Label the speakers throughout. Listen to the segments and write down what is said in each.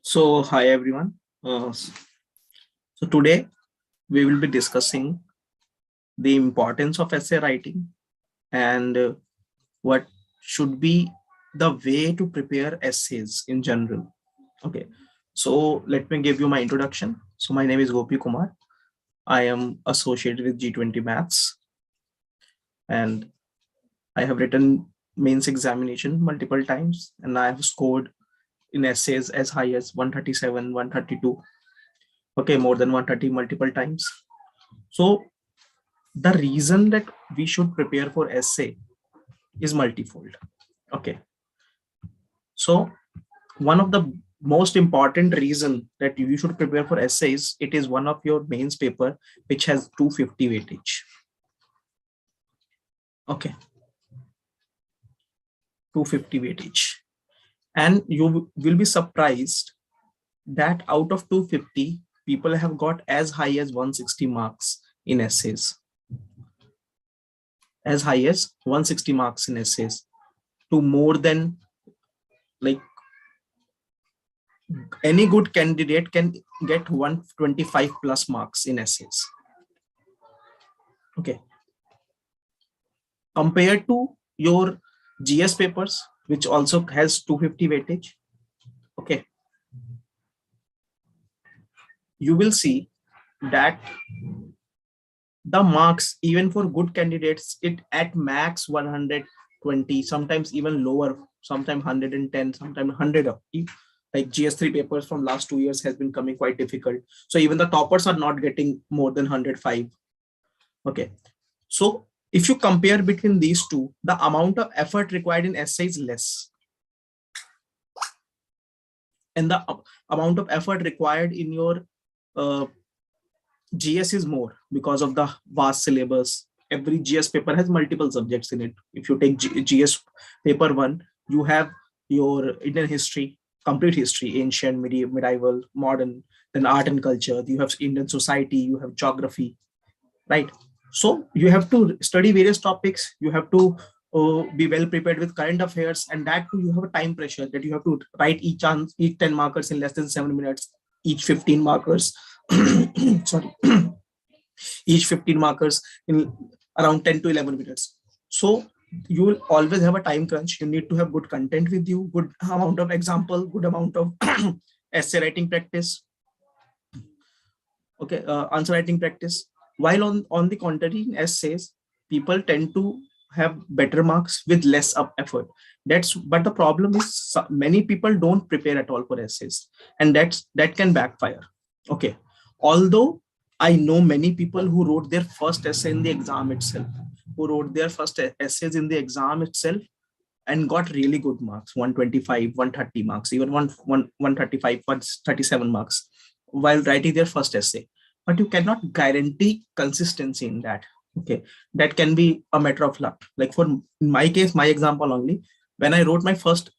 Speaker 1: So, hi everyone. So today we will be discussing the importance of essay writing and what should be the way to prepare essays in general. Okay. So let me give you my introduction. So my name is Gopi Kumar. I am associated with G20 Maths, and I have written mains examination multiple times, and I have scored in essays as high as 137, 132. Okay, more than 130 multiple times. So the reason that we should prepare for essay is multifold. Okay, so one of the most important reason that you should prepare for essays, it is one of your mains paper which has 250 weightage. Okay, 250 weightage, and you will be surprised that out of 250 people have got as high as 160 marks in essays, as high as 160 marks in essays, to more than, like, any good candidate can get 125 plus marks in essays. Okay, compared to your GS papers, which also has 250 weightage. Okay, you will see that the marks, even for good candidates, it at max 120, sometimes even lower, sometimes 110, sometimes 100. Like GS3 papers from last 2 years has been coming quite difficult. So even the toppers are not getting more than 105. Okay, so if you compare between these two, the amount of effort required in essay is less, and the amount of effort required in your GS is more because of the vast syllabus. Every GS paper has multiple subjects in it. If you take GS paper 1, you have your Indian history, complete history, ancient, medieval, modern, then art and culture. You have Indian society, you have geography, right? So you have to study various topics. You have to be well prepared with current affairs, and that too you have a time pressure that you have to write each 10 markers in less than 7 minutes, each 15 markers sorry each 15 markers in around 10 to 11 minutes. So you will always have a time crunch. You need to have good content with you, good amount of example, good amount of essay writing practice. Okay, answer writing practice. While on the contrary, in essays, people tend to have better marks with less effort. But the problem is many people don't prepare at all for essays, and that can backfire. Okay, although I know many people who wrote their first essay in the exam itself, who wrote their first essays in the exam itself and got really good marks, 125, 130 marks, even 135, 137 marks while writing their first essay. But you cannot guarantee consistency in that. Okay, that can be a matter of luck. Like for in my case, my example only, when I wrote my first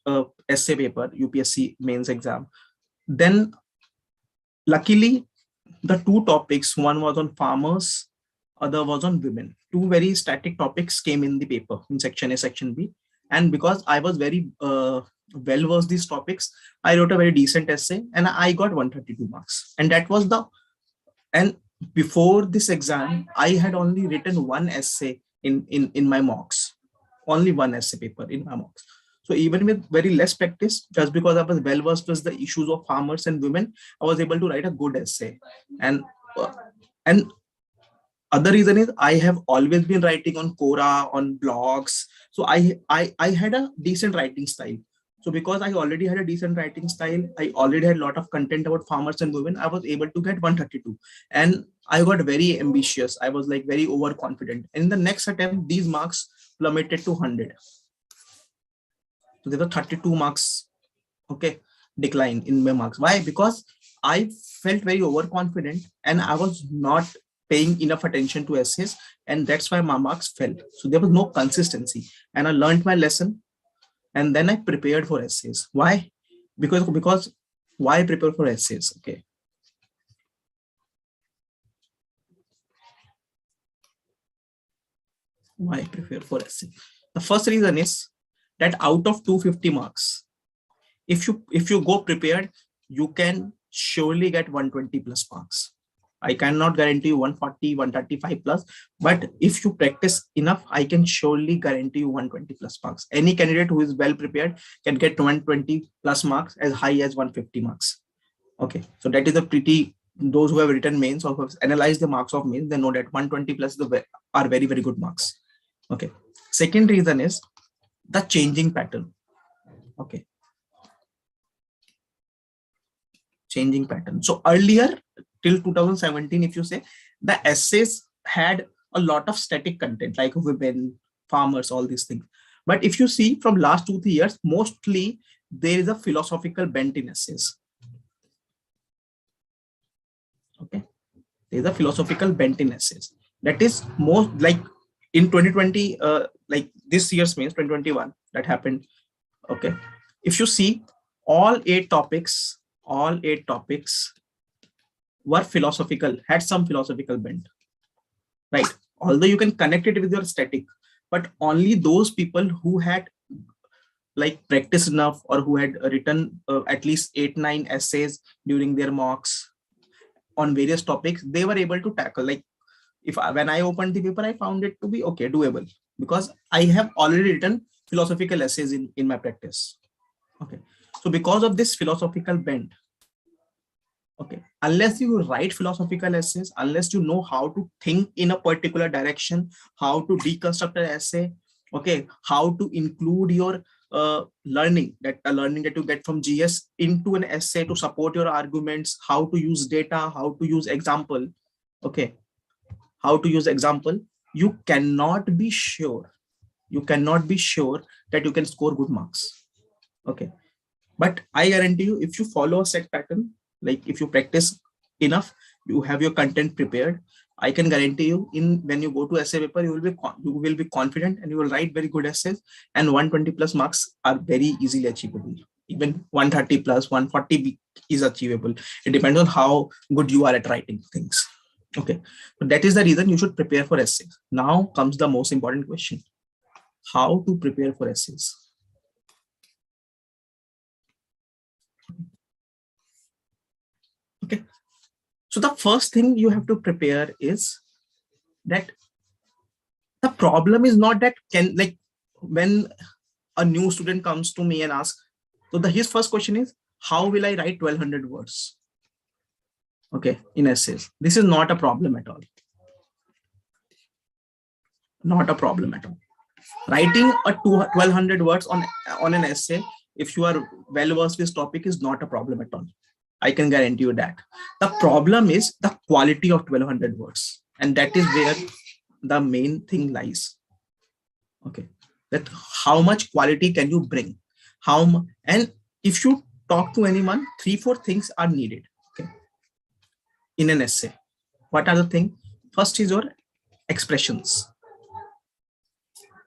Speaker 1: essay paper, UPSC mains exam, then luckily the two topics, one was on farmers, other was on women. Two very static topics came in the paper in section A, section B. And because I was very well versed these topics, I wrote a very decent essay and I got 132 marks. And that was and before this exam, I had only written one essay in my mocks, only one essay paper in my mocks. So even with very less practice, just because I was well versed with the issues of farmers and women, I was able to write a good essay. And other reason is I have always been writing on Quora, on blogs. So I had a decent writing style. So because I already had a decent writing style, I already had a lot of content about farmers and women, I was able to get 132. And I got very ambitious. I was like very overconfident. And in the next attempt, these marks plummeted to 100. So there were 32 marks okay, decline in my marks. Why? Because I felt very overconfident and I was not paying enough attention to essays, and that's why my marks fell. So there was no consistency, and I learned my lesson, and then I prepared for essays. Why? Because why prepare for essays? Okay, why prepare for essay? The first reason is that out of 250 marks, if you go prepared, you can surely get 120 plus marks. I cannot guarantee you 140, 135 plus, but if you practice enough, I can surely guarantee you 120 plus marks. Any candidate who is well prepared can get 120 plus marks, as high as 150 marks. Okay, so that is a pretty, those who have written mains or who have analyzed the marks of mains, they know that 120 plus are very, very good marks. Okay, second reason is the changing pattern. Okay, changing pattern. So earlier, till 2017, if you say, the essays had a lot of static content like women, farmers, all these things. But if you see from last 2-3 years, mostly there is a philosophical bent in essays. Okay, there is a philosophical bent in essays. That is more like in 2020, like this year's means 2021 that happened. Okay, if you see, all eight topics were philosophical, had some philosophical bent, right? Although you can connect it with your static, but only those people who had like practiced enough or who had written at least 8-9 essays during their mocks on various topics, they were able to tackle. Like when I opened the paper, I found it to be okay, doable, because I have already written philosophical essays in my practice. Okay, so because of this philosophical bent, okay, unless you write philosophical essays, unless you know how to think in a particular direction, how to deconstruct an essay, okay, how to include your learning that you get from GS into an essay to support your arguments, how to use data, how to use example, okay, how to use example, you cannot be sure, that you can score good marks. Okay, but I guarantee you, if you follow a set pattern, like if you practice enough, you have your content prepared, I can guarantee you, in when you go to essay paper, you will be confident and you will write very good essays, and 120 plus marks are very easily achievable. Even 130 plus 140 is achievable. It depends on how good you are at writing things. Okay, so that is the reason you should prepare for essays. Now comes the most important question: how to prepare for essays? Okay, so the first thing you have to prepare is that the problem is not that can, like, when a new student comes to me and asks, so his first question is, how will I write 1200 words? Okay, in essays. This is not a problem at all. Not a problem at all. Writing a 1200 words on an essay, if you are well versed with this topic, is not a problem at all. I can guarantee you that. The problem is the quality of 1200 words, and that is where the main thing lies. Okay, that how much quality can you bring, and if you talk to anyone, 3-4 things are needed, okay, in an essay. What are the things? First is your expressions,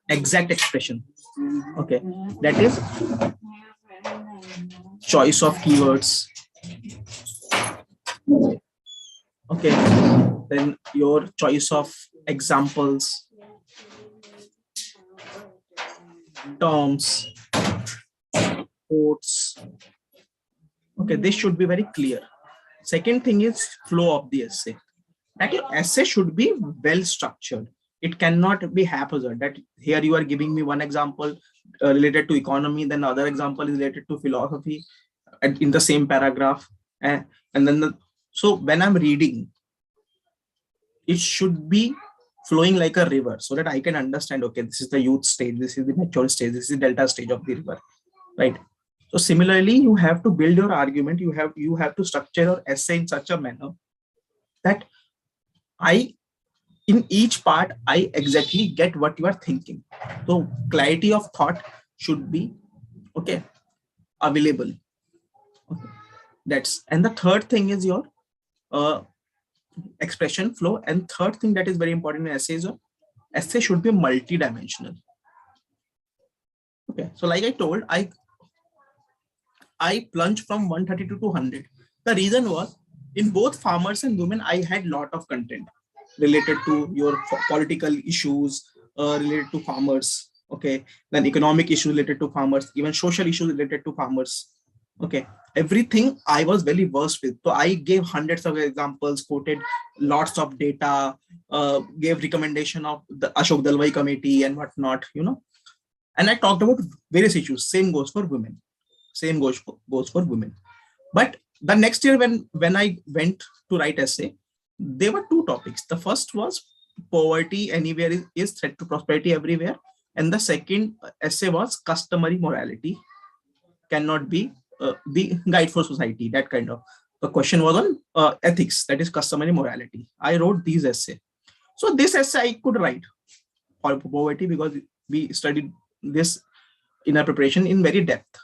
Speaker 1: exact expression. Okay, that is choice of keywords. Okay, then your choice of examples, terms, quotes. Okay, this should be very clear. Second thing is flow of the essay. That your essay should be well structured. It cannot be haphazard. That here you are giving me one example related to economy, then other example is related to philosophy, and in the same paragraph, and then so when I'm reading, it should be flowing like a river, so that I can understand, okay, this is the youth stage, this is the mature stage, this is the delta stage of the river, right? So similarly, you have to build your argument, you have to structure your essay in such a manner that I in each part I exactly get what you are thinking. So clarity of thought should be, okay, available. Okay. And the third thing is your uh, expression flow. And third thing that is very important in essay is your essay should be multi-dimensional. Okay. So like I told, I plunged from 130 to 200. The reason was in both farmers and women, I had lot of content related to your political issues, related to farmers. Okay. Then economic issues related to farmers, even social issues related to farmers. Okay. Everything I was very versed with. So I gave hundreds of examples, quoted lots of data, gave recommendation of the Ashok Dalwai committee and whatnot, and I talked about various issues. Same goes for women. Same goes for women. But the next year, when I went to write essay, there were two topics. The first was poverty anywhere is threat to prosperity everywhere, and the second essay was customary morality cannot be the guide for society. That kind of the question was on ethics, that is customary morality. I wrote these essay. So this essay I could write for poverty because we studied this in our preparation in very depth.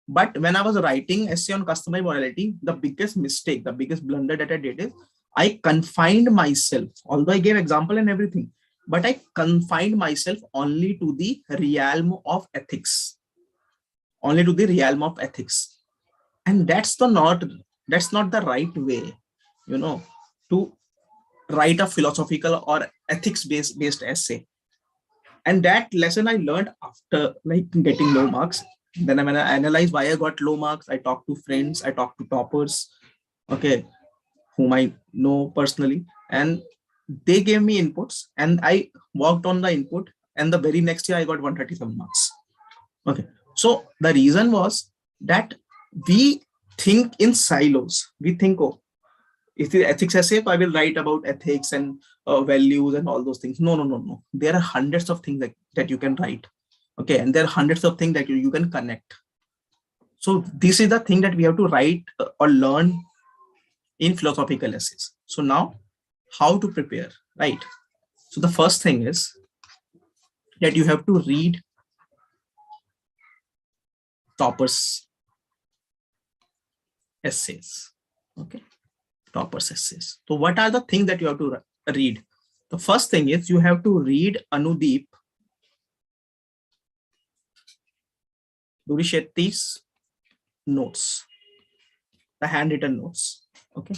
Speaker 1: But when I was writing essay on customary morality, the biggest mistake, the biggest blunder that I did is I confined myself, although I gave example and everything, but I confined myself only to the realm of ethics, only to the realm of ethics. And that's not the right way, to write a philosophical or ethics based essay. And that lesson I learned after like getting low marks. Then when I analyzed why I got low marks, I talked to friends, I talked to toppers, okay, whom I know personally, and they gave me inputs, and I worked on the input. And the very next year, I got 137 marks. Okay, so the reason was that we think in silos. We think, oh, if the ethics essay, I will write about ethics and values and all those things. No, no, no, no. There are hundreds of things that you can write. Okay, and there are hundreds of things that you can connect. So this is the thing that we have to write or learn in philosophical essays. So now, how to prepare, right? So the first thing is that you have to read toppers essays. Okay, toppers essays. So what are the things that you have to read? The first thing is you have to read Anudeep Durishetty's notes, the handwritten notes. Okay.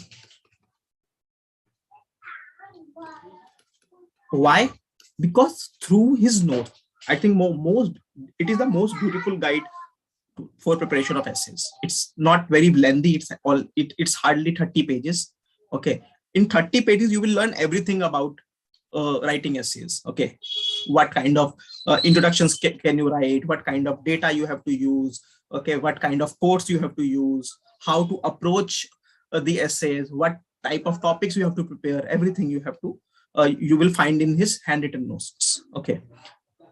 Speaker 1: Why? Because through his notes, I think it is the most beautiful guide for preparation of essays. It's not very lengthy. It's hardly 30 pages. Okay. In 30 pages, you will learn everything about writing essays. Okay. What kind of introductions can you write? What kind of data you have to use? Okay. What kind of quotes you have to use? How to approach the essays? What type of topics you have to prepare? Everything you will find in his handwritten notes. Okay.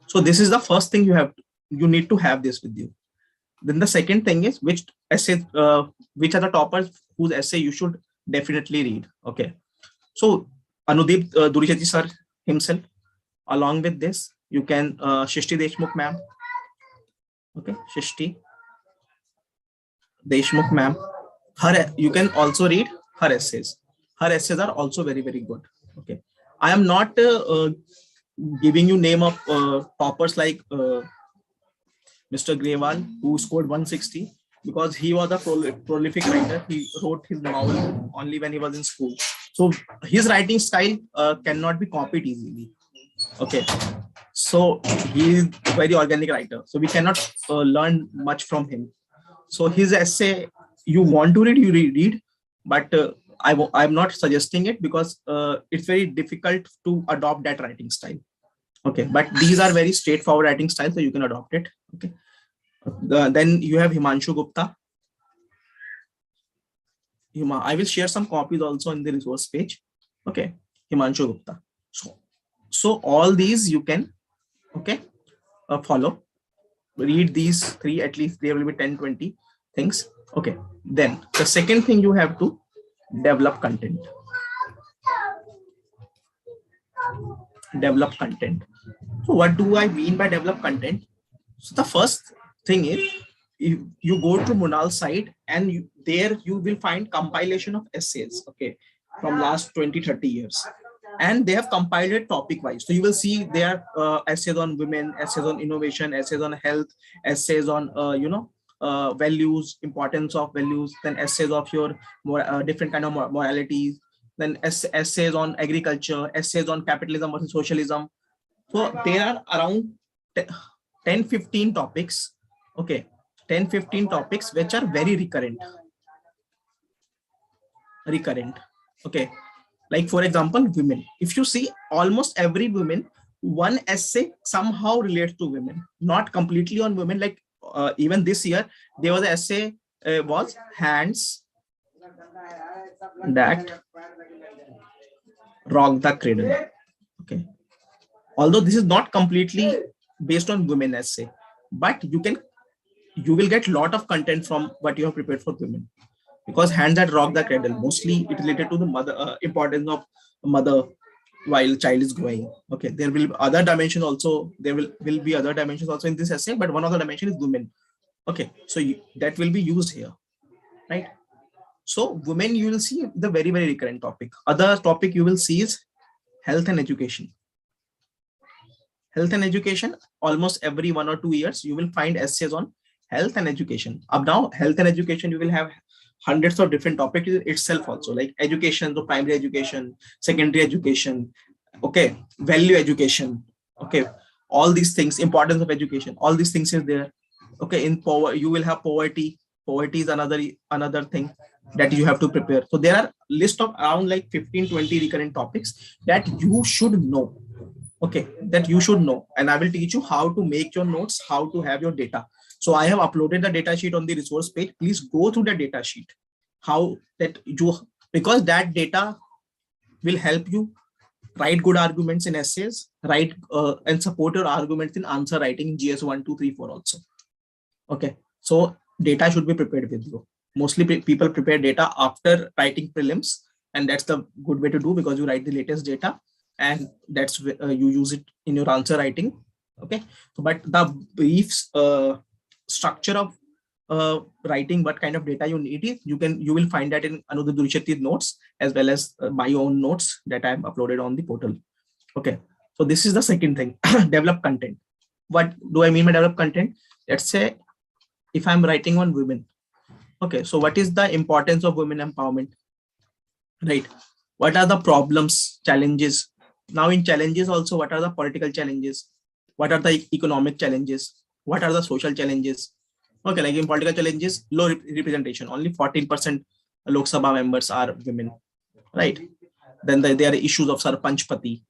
Speaker 1: So this is the first thing you need to have this with you. Then the second thing is which are the toppers whose essay you should definitely read. Okay. So Anudeep Durishetty sir himself. Along with this, you can Shishti Deshmukh ma'am. Okay, Shishti Deshmukh ma'am. You can also read her essays. Her essays are also very, very good. Okay. I am not giving you name of toppers like Mr. Grewal, who scored 160, because he was a prolific writer. He wrote his novel only when he was in school. So his writing style cannot be copied easily. Okay. So he is a very organic writer. So we cannot learn much from him. So his essay, you want to read, you read, but I'm not suggesting it because it's very difficult to adopt that writing style. Okay, but these are very straightforward writing styles, so you can adopt it. Okay. Then you have Himanshu Gupta. I will share some copies also in the resource page. Okay, Himanshu Gupta. So all these you can, okay, follow. Read these three, at least there will be 10, 20 things. Okay, then the second thing you have to develop content. Develop content. So what do I mean by develop content? So the first thing is if you go to Munal site, and there you will find compilation of essays, okay, from last 20-30 years, and they have compiled it topic wise. So you will see there are essays on women, essays on innovation, essays on health, essays on values, importance of values, then essays of your more different kind of moralities, then essays on agriculture, essays on capitalism versus socialism. So there are around 10-15 topics, okay, 10-15 topics which are very recurrent, okay. Like for example, women, if you see, almost every woman, one essay somehow relates to women, not completely on women. Like even this year there was an essay, was hands that rock the cradle, okay. Although this is not completely based on women essay, but you will get lot of content from what you have prepared for women, because hands that rock the cradle, mostly it related to the mother, importance of mother while child is growing, okay. There will be other dimensions also, there will be other dimensions also in this essay, but one of the dimension is women, okay. So that will be used here, right? So women, you will see the very recurrent topic. Other topic you will see is health and education. Health and education, almost every 1 or 2 years you will find essays on health and education. Up now, health and education, you will have hundreds of different topics itself also, like education, so primary education, secondary education, okay, value education, okay, all these things, importance of education, all these things is there, okay. In power, you will have poverty is another thing that you have to prepare. So there are list of around like 15-20 recurrent topics that you should know, okay, that you should know. And I will teach you how to make your notes, how to have your data. So I have uploaded the data sheet on the resource page. Please go through the data sheet, how that you, because that data will help you write good arguments in essays, write and support your arguments in answer writing in GS 1, 2, 3, 4 also, okay. So data should be prepared with you. Mostly people prepare data after writing prelims, and that's the good way to do, because you write the latest data, and that's you use it in your answer writing, okay. So but the briefs structure of writing, what kind of data you need is, you will find that in Anudip Durishati's notes, as well as my own notes that I have uploaded on the portal, okay. So this is the second thing. Develop content. What do I mean by develop content? Let's say if I'm writing on women, okay, so what is the importance of women empowerment, right? What are the problems, challenges? Now in challenges also, what are the political challenges? What are the economic challenges? What are the social challenges? Okay, like in political challenges, low representation, only 14% Lok Sabha members are women, right? Then there are issues of Sarpanchpati.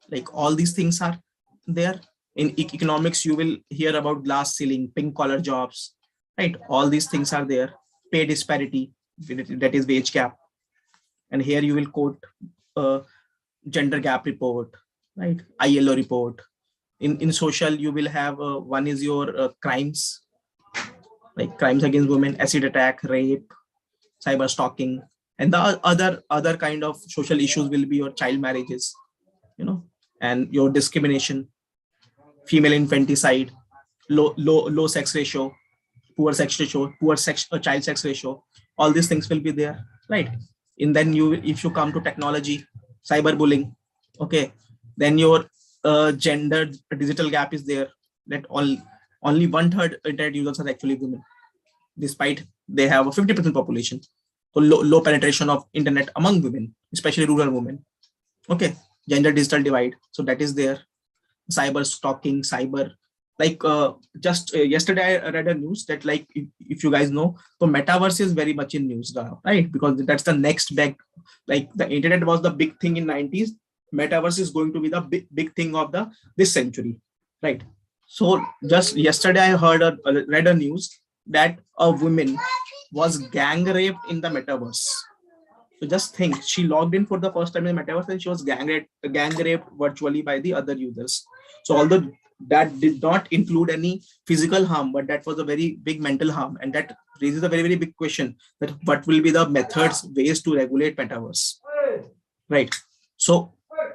Speaker 1: Like all these things are there. In economics, you will hear about glass ceiling, pink collar jobs, right? All these things are there. Pay disparity, that is wage gap. And here you will quote gender gap report, right? ILO report. In social, you will have one is your crimes, like crimes against women, acid attack, rape, cyber stalking, and the other kind of social issues will be your child marriages, and your discrimination, female infanticide, low sex ratio, poor sex ratio, poor sex child sex ratio. All these things will be there, right? And then if you come to technology, cyberbullying, okay, then your gender digital gap is there, that only 1/3 internet users are actually women, despite they have a 50% population. So low penetration of internet among women, especially rural women, okay. Gender digital divide, so that is there. Cyber stalking, cyber, like just yesterday I read a news that, like, if you guys know, so metaverse is very much in news now, right? Because that's the next big, like the internet was the big thing in 90s, metaverse is going to be the big thing of this century, right? So just yesterday I read a news that a woman was gang raped in the metaverse. So just think, she logged in for the first time in the metaverse and she was gang raped virtually by the other users. So although that did not include any physical harm, but that was a very big mental harm, and that raises a very big question, that what will be the methods, ways to regulate metaverse, right? So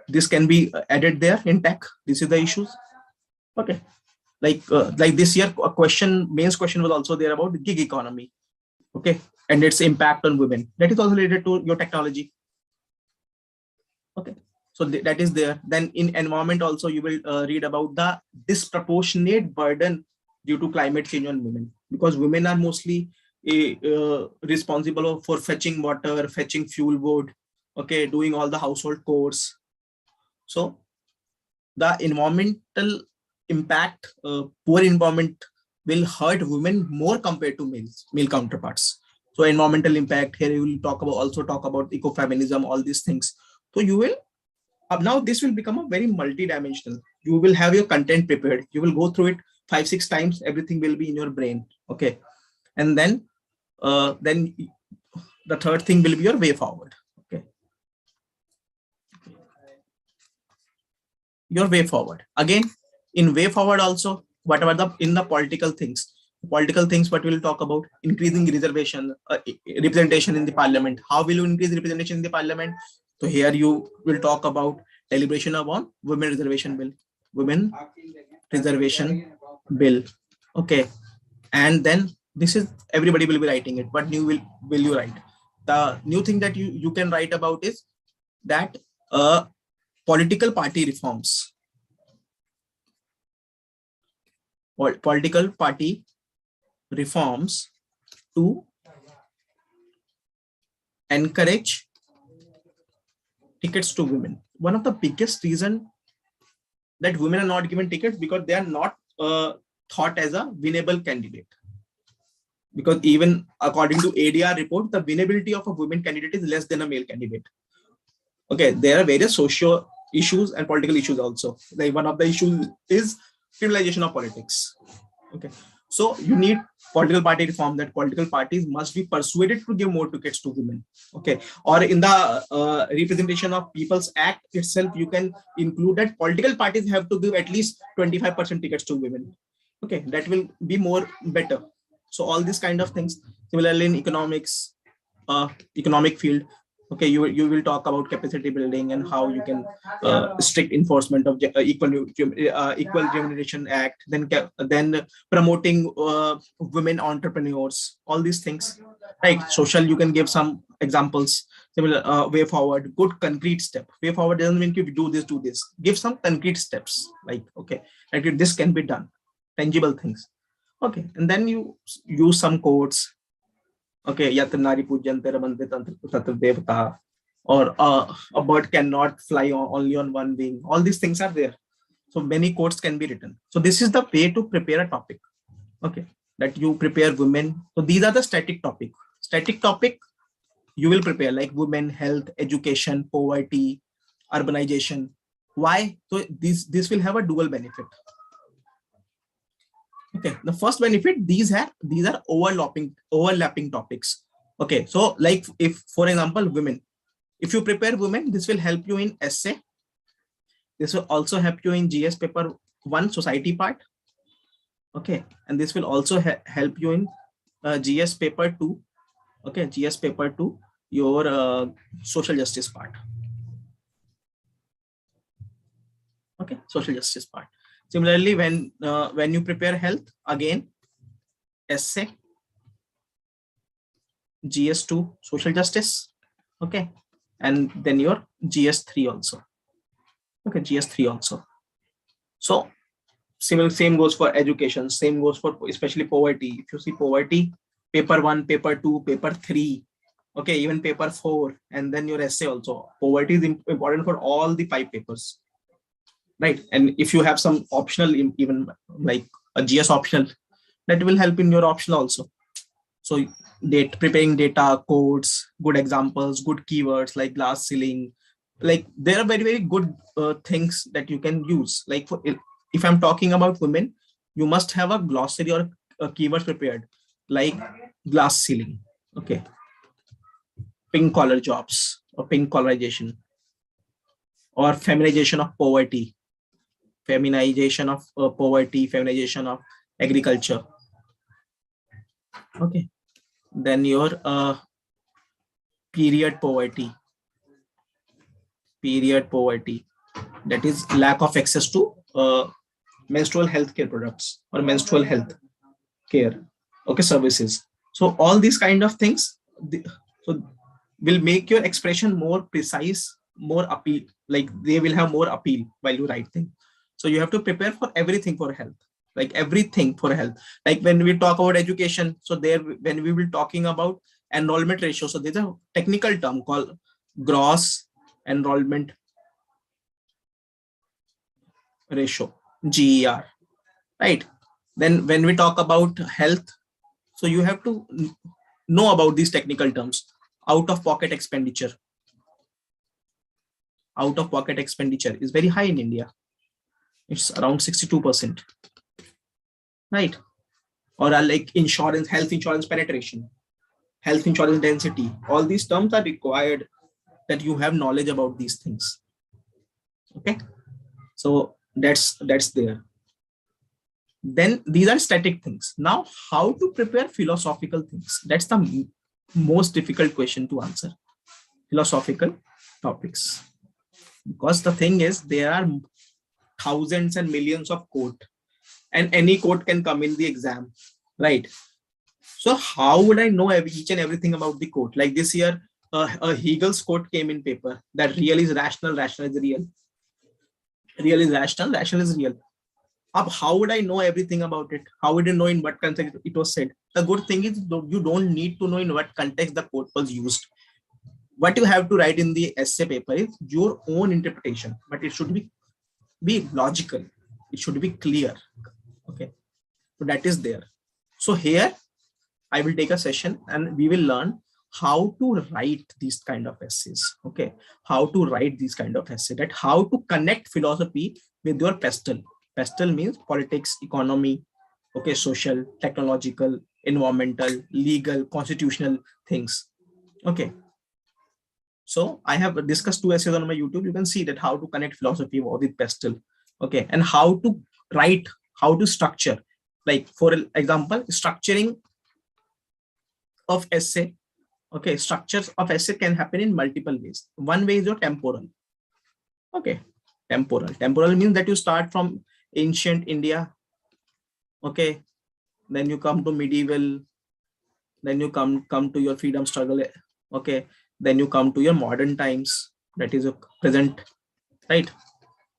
Speaker 1: this can be added there in tech. This is the issues, okay. like this year a mains question was also there about gig economy, okay, and its impact on women. That is also related to your technology. Okay, so that is there. Then in environment also you will read about the disproportionate burden due to climate change on women, because women are mostly responsible for fetching water, fetching fuel wood, okay, doing all the household chores. So the environmental impact, poor environment will hurt women more compared to male counterparts. So environmental impact, here you will also talk about ecofeminism, all these things. So you will now this will become a very multi-dimensional. You will have your content prepared. You will go through it 5-6 times. Everything will be in your brain. Okay, and then the third thing will be your way forward. Okay, your way forward. Again, in way forward also, whatever in the political things, what we'll talk about: increasing representation in the parliament. How will you increase representation in the parliament? So here you will talk about deliberation upon women reservation bill. Okay, and then this is everybody will be writing it. What new will you write? The new thing that you can write about is that political party reforms. Political party reforms to encourage tickets to women. One of the biggest reason that women are not given tickets because they are not thought as a winnable candidate. Because even according to ADR report, the winnability of a women candidate is less than a male candidate. Okay, there are various social issues and political issues also. Like one of the issues is criminalization of politics. Okay, so you need political party reform, that political parties must be persuaded to give more tickets to women. Okay, or in the representation of People's Act itself, you can include that political parties have to give at least 25% tickets to women. Okay, that will be more better. So all these kind of things. Similarly, in economics, economic field, okay, you will talk about capacity building and how you can strict enforcement of equal remuneration act, then promoting women entrepreneurs, all these things, right? Social, you can give some examples. Similar way forward, good concrete step. Way forward doesn't mean if you do this, give some concrete steps, like okay, like this can be done, tangible things. Okay, and then you use some quotes. Okay, yatra nari pujyante ramante tatra devata, or a bird cannot fly only on one wing. All these things are there. So many quotes can be written. So this is the way to prepare a topic. Okay, that you prepare women. So these are the static topic. Static topic you will prepare like women, health, education, poverty, urbanization. Why? So this will have a dual benefit. Okay, the first benefit, these are overlapping topics. Okay, so like if for example women, if you prepare women, this will help you in essay. This will also help you in GS paper 1 society part. Okay, and this will also help you in GS paper 2. Okay, GS paper 2, your social justice part. Okay, social justice part. Similarly, when you prepare health, again essay, GS2 social justice. Okay, and then your GS3 also. Okay, GS3 also. So same goes for education, same goes for especially poverty. If you see poverty, paper 1, paper 2, paper 3, okay, even paper 4, and then your essay also. Poverty is important for all the 5 papers, right? And if you have some optional, even like a GS optional, that will help in your optional also. So preparing data, codes, good examples, good keywords like glass ceiling, like there are very, very good things that you can use. Like if I'm talking about women, you must have a glossary or keywords prepared, like glass ceiling, okay, pink collar jobs or pink collarization, or feminization of poverty, feminization of agriculture. Okay, then your period poverty, that is lack of access to menstrual health care products or menstrual health care, okay, services. So all these kind of things, so will make your expression more precise, more appeal, like they will have more appeal while you write things. So you have to prepare for everything for health, like everything for health. Like when we talk about education, so there when we will talking about enrollment ratio, so there's a technical term called gross enrollment ratio, GER, right? Then when we talk about health, so you have to know about these technical terms. Out of pocket expenditure, out of pocket expenditure is very high in India. It's around 62%, right? Or like insurance, health insurance penetration, health insurance density. All these terms are required that you have knowledge about these things. Okay, so that's there. Then these are static things. Now, how to prepare philosophical things? That's the most difficult question to answer. Philosophical topics, because the thing is there are thousands and millions of quote, and any quote can come in the exam, right? So how would I know each and everything about the quote? Like this year, a Hegel's quote came in paper that real is rational, rational is real. Real is rational, rational is real. How would I know everything about it? How would you know in what context it was said? The good thing is you don't need to know in what context the quote was used. What you have to write in the essay paper is your own interpretation, but it should be logical. It should be clear. Okay, so that is there. So here I will take a session and we will learn how to write these kind of essays. Okay, how to write these kind of essay, that how to connect philosophy with your pestle. Pestle means politics, economy, okay, social, technological, environmental, legal, constitutional things. Okay, so I have discussed 2 essays on my YouTube. You can see that how to connect philosophy with pestle. Okay, and how to write, how to structure. Like for example, structuring of essay. Okay, structures of essay can happen in multiple ways. One way is your temporal. Okay, temporal. Temporal means that you start from ancient India. Okay, then you come to medieval, then you come to your freedom struggle. Okay, then you come to your modern times, that is your present, right?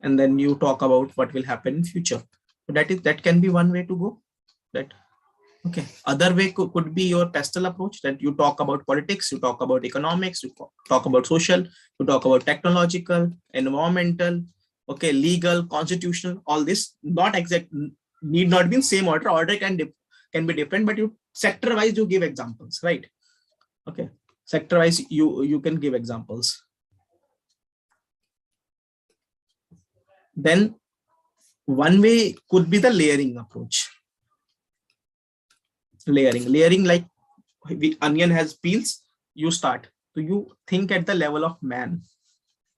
Speaker 1: And then you talk about what will happen in future. So that can be one way to go. That okay. Other way could be your pastel approach, that you talk about politics, you talk about economics, you talk about social, you talk about technological, environmental, okay, legal, constitutional. All this not exact, need not be in same order. Order can be different, but you sector wise you give examples, right? Okay, sector wise you can give examples. Then one way could be the layering approach. Layering like the onion has peels. You start, so you think at the level of man,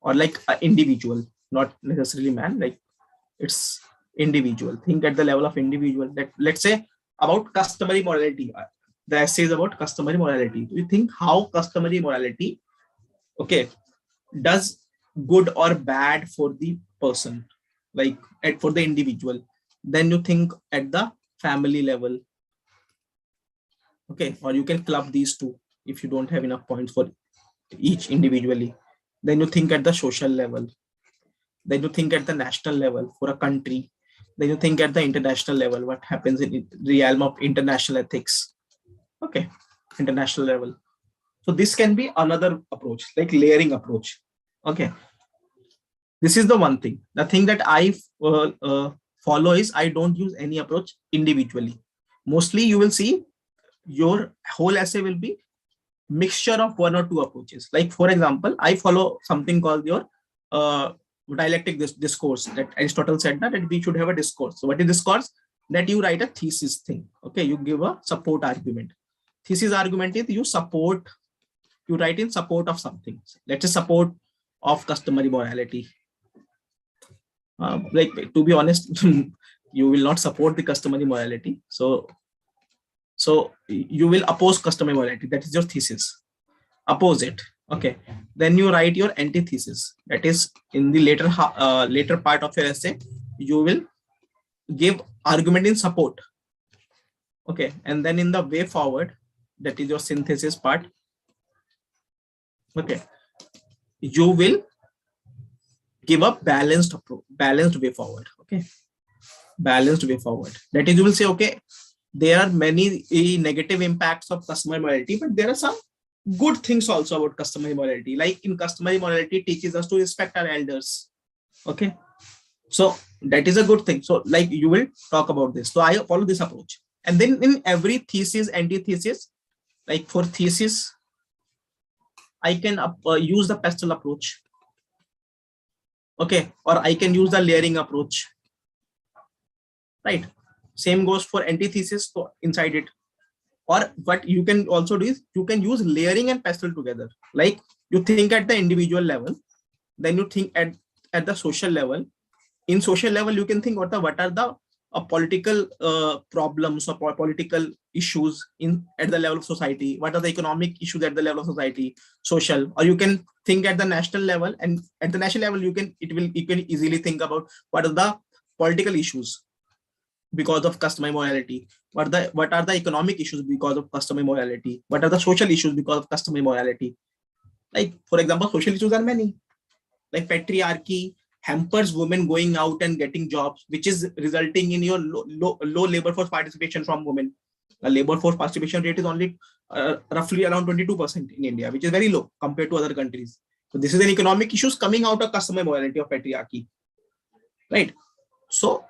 Speaker 1: or like an individual, not necessarily man, like it's individual. Think at the level of individual. That let's say about customary morality, the essay is about customary morality. You think how customary morality, okay, does good or bad for the person, like for the individual. Then you think at the family level. Okay, or you can club these two if you don't have enough points for each individually. Then you think at the social level, then you think at the national level for a country, then you think at the international level, what happens in the realm of international ethics. Okay, international level. So this can be another approach, like layering approach. Okay, this is the one thing. The thing that I follow is I don't use any approach individually. Mostly you will see your whole essay will be mixture of one or two approaches. Like for example, I follow something called your dialectic discourse, that Aristotle said that we should have a discourse. So what is discourse? That you write a thesis thing. Okay, you give a support argument. Thesis argument is you write in support of something. Let's say support of customary morality. Like to be honest, you will not support the customary morality. So you will oppose customary morality. That is your thesis. Oppose it. Okay. Then you write your antithesis. That is in the later part of your essay. You will give argument in support. Okay, and then in the way forward, that is your synthesis part. Okay, you will give a balanced approach, balanced way forward. Okay, balanced way forward. That is, you will say, okay, there are many negative impacts of customer morality, but there are some good things also about customer morality. Like in customer morality, teaches us to respect our elders. Okay, so that is a good thing. So like you will talk about this. So I follow this approach, and then in every thesis, antithesis, like for thesis, I can use the pastel approach. Okay, or I can use the layering approach. Right. Same goes for antithesis. So inside it, or what you can also do is you can use layering and pastel together. Like you think at the individual level, then you think at the social level. In social level, you can think what are the political problems or political issues in at the level of society. What are the economic issues at the level of society, social? Or you can think at the national level, and at the national level, you can easily think about what are the political issues because of customer morality. What are the economic issues because of customer morality? What are the social issues because of customer morality? Like for example, social issues are many. Like patriarchy hampers women going out and getting jobs, which is resulting in your low labor force participation from women. The labor force participation rate is only roughly around 22% in India, which is very low compared to other countries. So this is an economic issues coming out of customer morality of patriarchy, right? So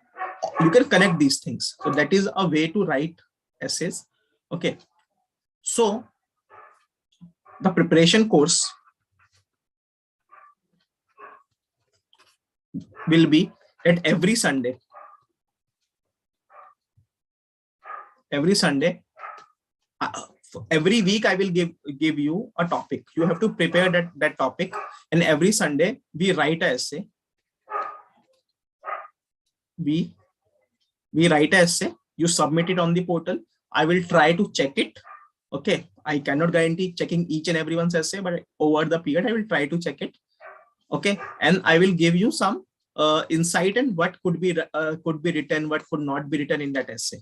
Speaker 1: you can connect these things. So that is a way to write essays. Okay. So the preparation course will be at every Sunday. Every Sunday, every week I will give you a topic. You have to prepare that topic, and every Sunday we write an essay. We write an essay. You submit it on the portal. I will try to check it. Okay, I cannot guarantee checking each and everyone's essay, but over the period I will try to check it. Okay, and I will give you some insight in what could be written, what could not be written in that essay.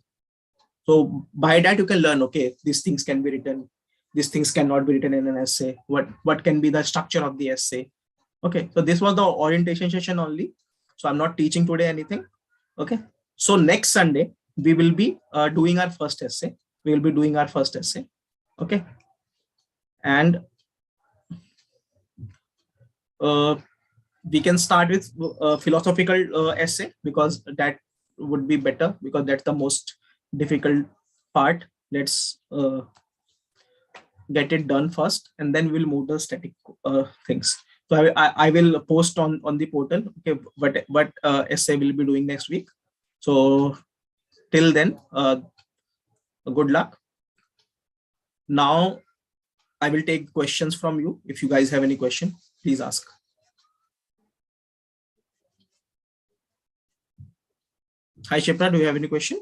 Speaker 1: So by that you can learn, okay, these things can be written, these things cannot be written in an essay. What can be the structure of the essay? Okay, so this was the orientation session only. So I'm not teaching today anything. Okay, so next Sunday we will be doing our first essay. We will be doing our first essay. Okay, and we can start with philosophical essay, because that would be better, because that's the most difficult part. Let's get it done first, and then we'll move the static things. So I will post on the portal, okay, what essay we'll be doing next week. So till then, good luck. Now I will take questions from you. If you guys have any question, please ask. Hi Shipra, do you have any question?